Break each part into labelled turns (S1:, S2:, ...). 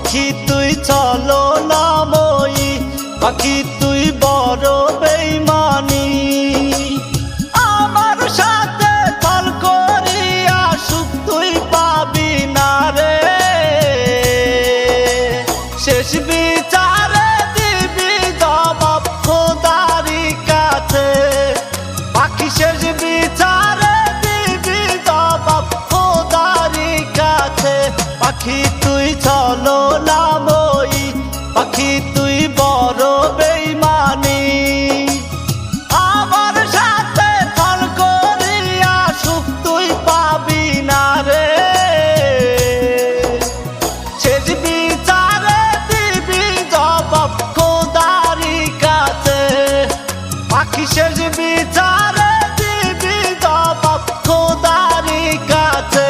S1: পাখি তুই চলো না মই, পাখি তুই বড় বেইমানি। আমার সাথে ছল করিয়া সুখ তুই পাবি না রে, শেষ বিচারে দিবি জবাব খোদারি কাছে। পাখি শেষ বিচারে দিবি জবাব খোদারি কাছে। পাখি তুই চলো না মই, পাখি তুই বড় বেইমানি। আমার সাথে ছল করিয়া সুখ তুই পাবি না রে, শেষ বিচারে দিবি জবাব খোদারি কাছে। পাখি শেষ বিচারে দিবি জবাব খোদারি কাছে।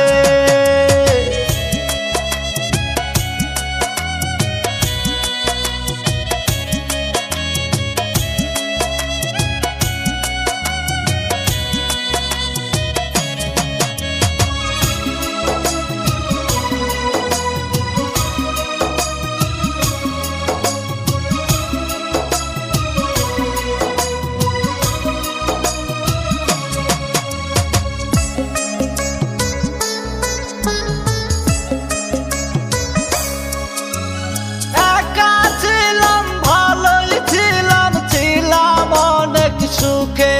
S1: সুখে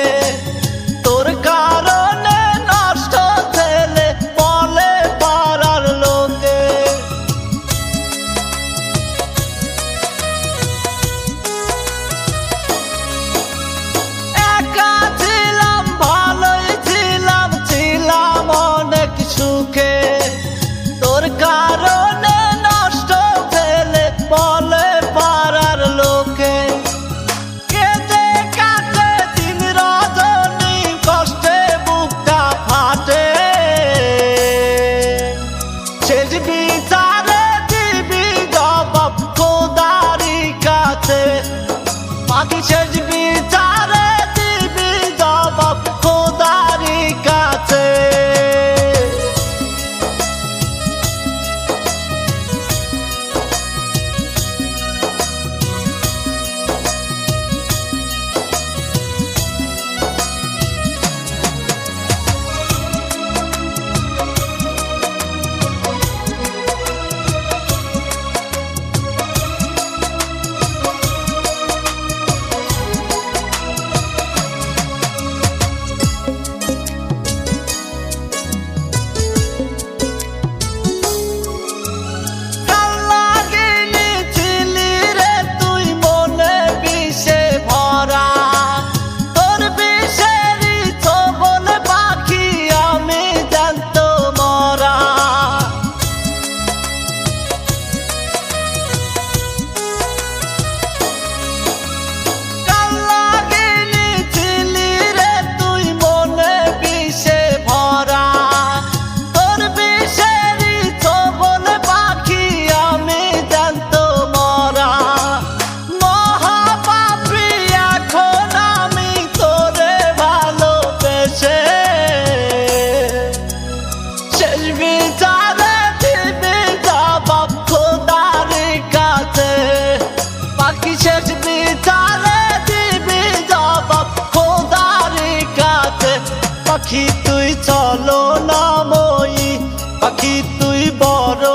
S1: তোর কারণে নষ্ট ছেলে বলে পাড়ার লোকে। একা ছিলাম ভালোই ছিলাম, ছিলাম অনেক সুখে। তোর কারণে নষ্ট ছেলে বলে পাড়ার লোকে। শেষ বিচারে দিবি জবাব খোদারি কাছে। পাখি শেষ বিচারে দিবি জবাব খোদারি কাছে। পাখি শেষ বিচারে দিবি জবাব খোদারি কাছে। পাখি তুই চলো না মই, পাখি তুই বড়